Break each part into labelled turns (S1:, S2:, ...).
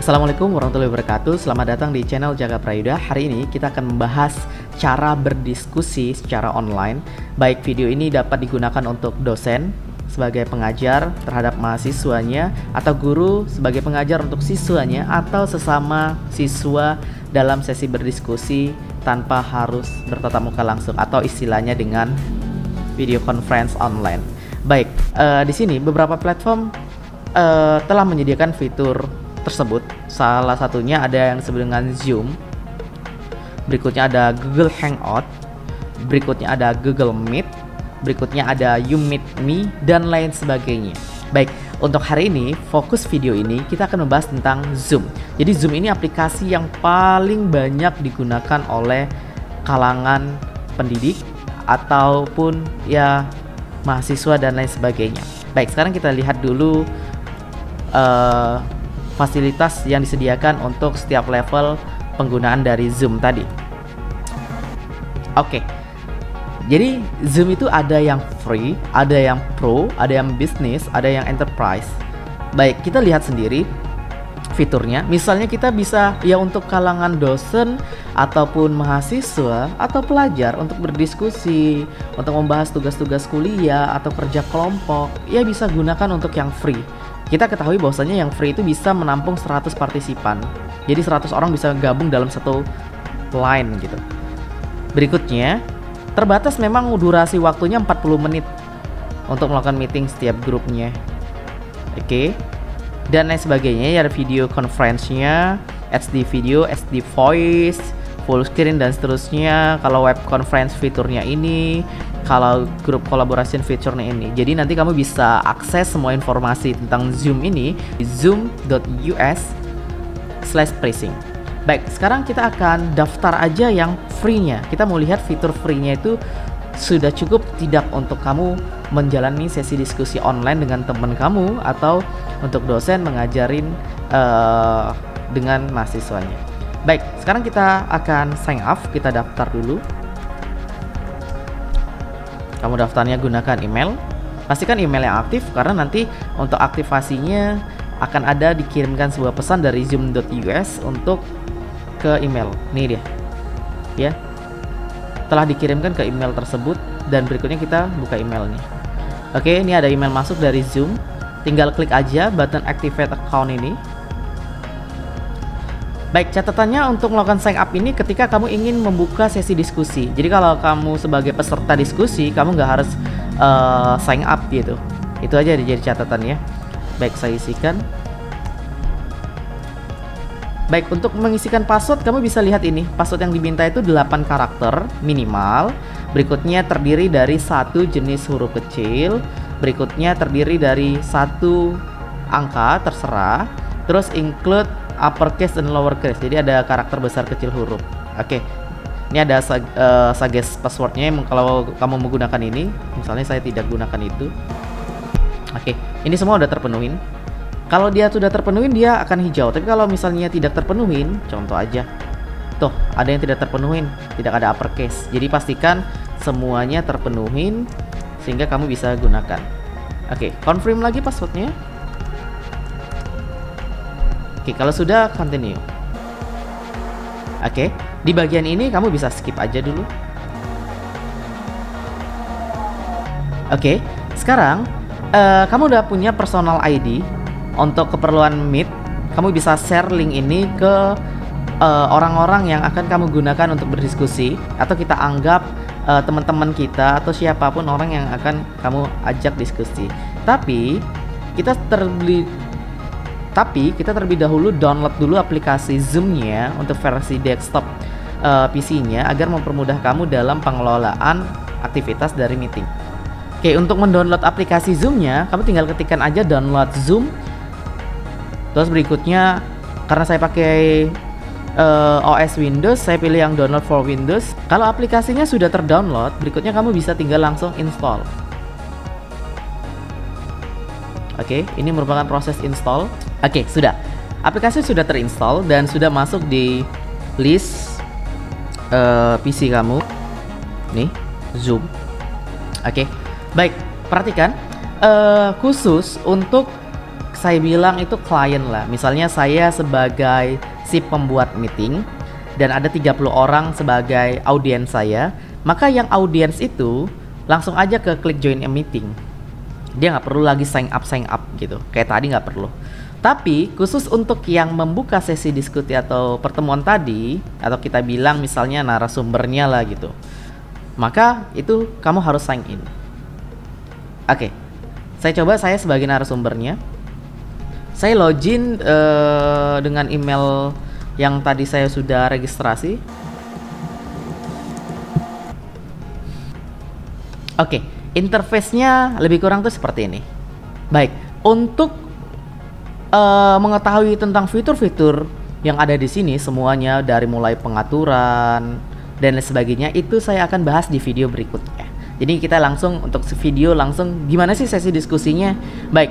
S1: Assalamualaikum warahmatullahi wabarakatuh. Selamat datang di channel Jaga Prayuda. Hari ini kita akan membahas cara berdiskusi secara online. Baik video ini dapat digunakan untuk dosen sebagai pengajar terhadap mahasiswanya, atau guru sebagai pengajar untuk siswanya, atau sesama siswa dalam sesi berdiskusi tanpa harus bertatap muka langsung, atau istilahnya dengan video conference online. Baik, di sini beberapa platform telah menyediakan fitur tersebut. Salah satunya ada yang disebut dengan Zoom, berikutnya ada Google Hangout, berikutnya ada Google Meet, berikutnya ada You Meet Me, dan lain sebagainya. Baik, untuk hari ini fokus video ini kita akan membahas tentang Zoom. Jadi Zoom ini aplikasi yang paling banyak digunakan oleh kalangan pendidik ataupun ya mahasiswa dan lain sebagainya. Baik, sekarang kita lihat dulu fasilitas yang disediakan untuk setiap level penggunaan dari Zoom tadi. Oke, jadi Zoom itu ada yang free, ada yang pro, ada yang business, ada yang enterprise. Baik, kita lihat sendiri fiturnya. Misalnya kita bisa ya untuk kalangan dosen ataupun mahasiswa atau pelajar untuk berdiskusi, untuk membahas tugas-tugas kuliah atau kerja kelompok, ya bisa gunakan untuk yang free. Kita ketahui bahwasanya yang free itu bisa menampung 100 partisipan. Jadi 100 orang bisa gabung dalam satu line gitu. Berikutnya, terbatas memang durasi waktunya 40 menit untuk melakukan meeting setiap grupnya. Oke. Dan lain sebagainya, ya ada video conference-nya, HD video, HD voice, full screen dan seterusnya. Kalau web conference fiturnya ini, kalau grup collaboration fiturnya ini. Jadi nanti kamu bisa akses semua informasi tentang Zoom ini di zoom.us/pricing. Baik, sekarang kita akan daftar aja yang free-nya. Kita mau lihat fitur free-nya itu sudah cukup tidak untuk kamu menjalani sesi diskusi online dengan teman kamu, atau untuk dosen mengajarin dengan mahasiswanya. Baik, sekarang kita akan sign up. Kita daftar dulu. Kamu daftarnya gunakan email. Pastikan email yang aktif, karena nanti untuk aktivasinya akan ada dikirimkan sebuah pesan dari zoom.us untuk ke email. Nih dia, ya, telah dikirimkan ke email tersebut, dan berikutnya kita buka emailnya. Oke, ini ada email masuk dari Zoom. Tinggal klik aja button activate account ini. Baik, catatannya untuk melakukan sign up ini ketika kamu ingin membuka sesi diskusi. Jadi kalau kamu sebagai peserta diskusi, kamu nggak harus sign up gitu. Itu aja jadi catatannya. Baik, saya isikan. Baik, untuk mengisikan password kamu bisa lihat ini. Password yang diminta itu 8 karakter minimal. Berikutnya terdiri dari satu jenis huruf kecil. Berikutnya terdiri dari satu angka terserah. Terus include uppercase dan lowercase. Jadi ada karakter besar kecil huruf. Oke. Ini ada suggest passwordnya kalau kamu menggunakan ini. Misalnya saya tidak gunakan itu. Oke. Ini semua udah terpenuhin. Kalau dia sudah terpenuhin dia akan hijau. Tapi kalau misalnya tidak terpenuhin, contoh aja. Tuh, ada yang tidak terpenuhin, tidak ada uppercase. Jadi pastikan semuanya terpenuhin sehingga kamu bisa gunakan. Oke, confirm lagi passwordnya. Oke, kalau sudah continue. Oke, di bagian ini kamu bisa skip aja dulu. Oke, sekarang kamu udah punya personal ID. Untuk keperluan Meet, kamu bisa share link ini ke orang-orang yang akan kamu gunakan untuk berdiskusi, atau kita anggap teman-teman kita atau siapapun orang yang akan kamu ajak diskusi. Tapi kita terlebih dahulu download dulu aplikasi Zoom-nya untuk versi desktop PC-nya agar mempermudah kamu dalam pengelolaan aktivitas dari meeting. Oke, untuk mendownload aplikasi Zoom-nya, kamu tinggal ketikkan aja download Zoom. Terus berikutnya, karena saya pakai OS Windows, saya pilih yang download for Windows. Kalau aplikasinya sudah terdownload, berikutnya kamu bisa tinggal langsung install. Oke, ini merupakan proses install. Oke, sudah. Aplikasi sudah terinstall dan sudah masuk di list PC kamu. Nih, Zoom. Oke, baik. Perhatikan, khusus untuk saya bilang itu klien lah. Misalnya saya sebagai si pembuat meeting dan ada 30 orang sebagai audiens saya, maka yang audiens itu langsung aja ke klik join a meeting. Dia nggak perlu lagi sign up gitu. Kayak tadi nggak perlu. Tapi khusus untuk yang membuka sesi diskusi atau pertemuan tadi, atau kita bilang misalnya narasumbernya lah gitu, maka itu kamu harus sign in. Oke, saya coba saya sebagai narasumbernya. Saya login dengan email yang tadi saya sudah registrasi. Oke, interface-nya lebih kurang tuh seperti ini. Baik, untuk mengetahui tentang fitur-fitur yang ada di sini semuanya dari mulai pengaturan dan lain sebagainya itu saya akan bahas di video berikutnya. Jadi kita langsung untuk video langsung gimana sih sesi diskusinya. Baik,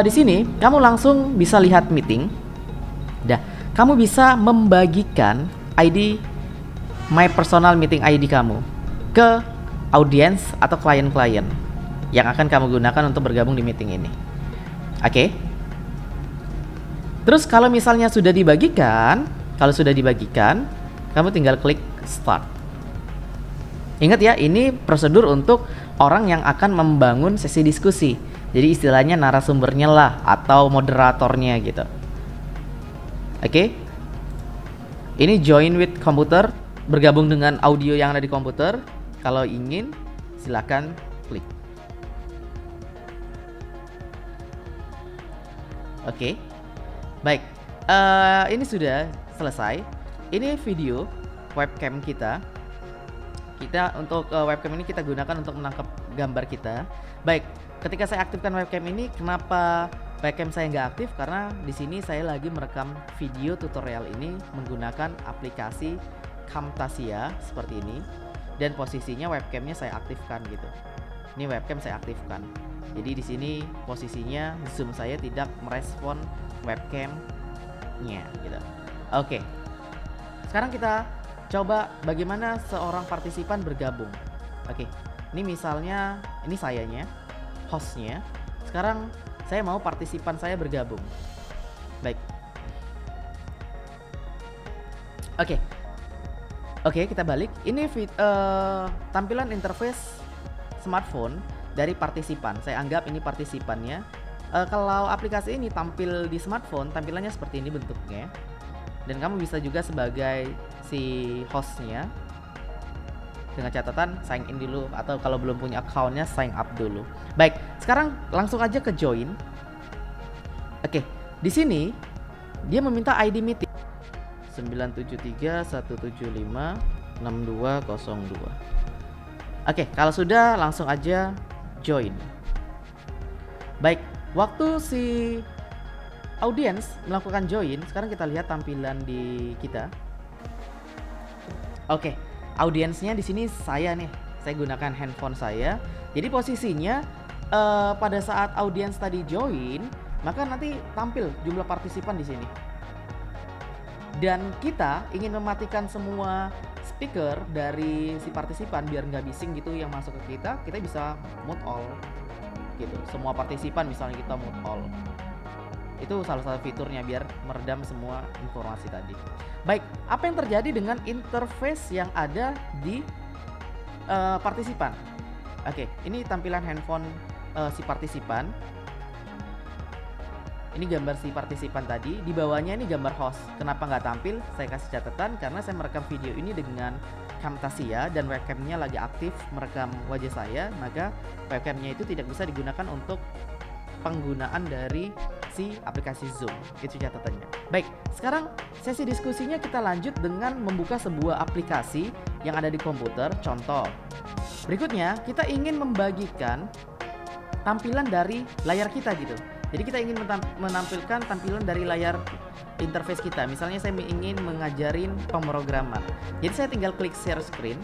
S1: di sini kamu langsung bisa lihat meeting. Dah, kamu bisa membagikan ID My Personal Meeting ID kamu ke audiens atau klien-klien yang akan kamu gunakan untuk bergabung di meeting ini. Oke. Terus kalau misalnya sudah dibagikan, kamu tinggal klik start. Ingat ya, ini prosedur untuk orang yang akan membangun sesi diskusi. Jadi istilahnya narasumbernya lah atau moderatornya gitu. Oke. Ini join with computer, bergabung dengan audio yang ada di komputer. Kalau ingin, silakan klik. Oke. Baik, ini sudah selesai. Ini video webcam kita. Untuk webcam ini kita gunakan untuk menangkap gambar kita. Baik, ketika saya aktifkan webcam ini, kenapa webcam saya nggak aktif? Karena di sini saya lagi merekam video tutorial ini menggunakan aplikasi Camtasia seperti ini, dan posisinya webcamnya saya aktifkan gitu. Ini webcam saya aktifkan. Jadi di sini posisinya zoom saya tidak merespon webcamnya gitu. Oke. Sekarang kita coba bagaimana seorang partisipan bergabung. Oke. Ini misalnya ini sayanya, hostnya. Sekarang saya mau partisipan saya bergabung. Baik. Oke, kita balik. Ini tampilan interface smartphone dari partisipan. Saya anggap ini partisipannya. Kalau aplikasi ini tampil di smartphone, tampilannya seperti ini bentuknya. Dan kamu bisa juga sebagai si hostnya, dengan catatan sign in dulu, atau kalau belum punya accountnya sign up dulu. Baik, sekarang langsung aja ke join. Oke, di sini dia meminta ID meeting 973-175-6202. Oke, kalau sudah langsung aja join. Baik, waktu si audiens melakukan join, sekarang kita lihat tampilan di kita. Oke, audiensnya di sini saya nih. Saya gunakan handphone saya. Jadi posisinya pada saat audiens tadi join, maka nanti tampil jumlah partisipan di sini. Dan kita ingin mematikan semua speaker dari si partisipan biar nggak bising gitu yang masuk ke kita bisa mute all gitu. Semua partisipan misalnya kita mute all. Itu salah satu fiturnya biar meredam semua informasi tadi. Baik, apa yang terjadi dengan interface yang ada di partisipan? Oke, ini tampilan handphone si partisipan. Ini gambar si partisipan tadi, di bawahnya ini gambar host. Kenapa nggak tampil? Saya kasih catatan karena saya merekam video ini dengan Camtasia dan webcamnya lagi aktif merekam wajah saya, maka webcamnya itu tidak bisa digunakan untuk penggunaan dari si aplikasi Zoom. Itu catatannya. Baik, sekarang sesi diskusinya kita lanjut dengan membuka sebuah aplikasi yang ada di komputer. Contoh, berikutnya kita ingin membagikan tampilan dari layar kita gitu. Jadi kita ingin menampilkan tampilan dari layar interface kita. Misalnya saya ingin mengajarin pemrograman. Jadi saya tinggal klik share screen.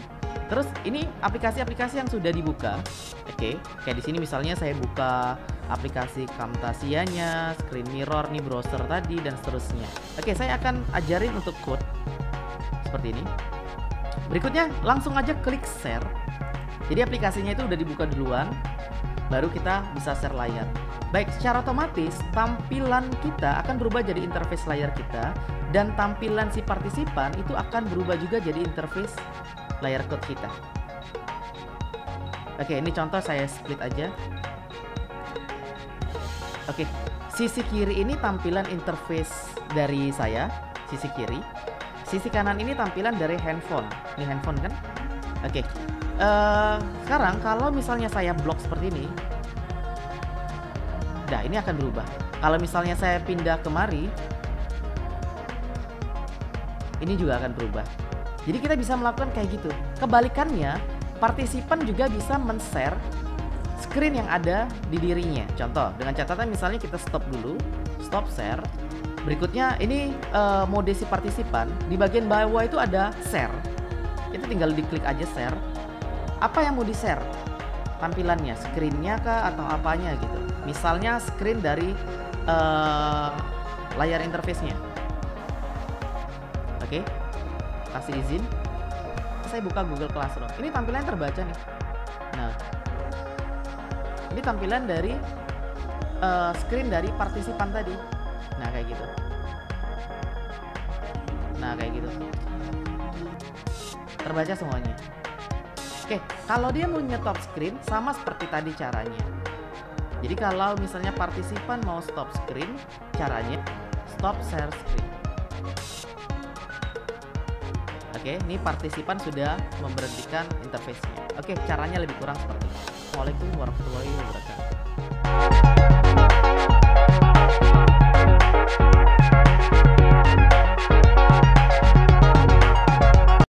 S1: Terus ini aplikasi-aplikasi yang sudah dibuka. Oke, kayak di sini misalnya saya buka aplikasi Camtasianya, Screen Mirror, nih browser tadi dan seterusnya. Oke, saya akan ajarin untuk code seperti ini. Berikutnya langsung aja klik share. Jadi aplikasinya itu udah dibuka duluan, baru kita bisa share layar. Baik, secara otomatis tampilan kita akan berubah jadi interface layar kita, dan tampilan si partisipan itu akan berubah juga jadi interface layar code kita. Oke, ini contoh saya split aja. Oke, sisi kiri ini tampilan interface dari saya, sisi kiri. Sisi kanan ini tampilan dari handphone. Ini handphone kan? Oke. Sekarang kalau misalnya saya blok seperti ini, nah ini akan berubah. Kalau misalnya saya pindah kemari, ini juga akan berubah. Jadi kita bisa melakukan kayak gitu. Kebalikannya, partisipan juga bisa men-share screen yang ada di dirinya. Contoh, dengan catatan misalnya kita stop dulu, stop share. Berikutnya ini mode si partisipan, di bagian bawah itu ada share. Itu tinggal diklik aja share. Apa yang mau di-share? Tampilannya, screen-nya kah atau apanya gitu. Misalnya screen dari layar interface-nya. Oke, kasih izin. Saya buka Google Classroom. Ini tampilan terbaca nih. Nah, ini tampilan dari screen dari partisipan tadi. Nah, kayak gitu. Nah, kayak gitu. Terbaca semuanya. Oke, kalau dia mau nyetop screen sama seperti tadi caranya. Jadi kalau misalnya partisipan mau stop screen, caranya stop share screen. Oke, ini partisipan sudah memberhentikan interface-nya. Oke, caranya lebih kurang seperti ini. Assalamualaikum warahmatullahi wabarakatuh.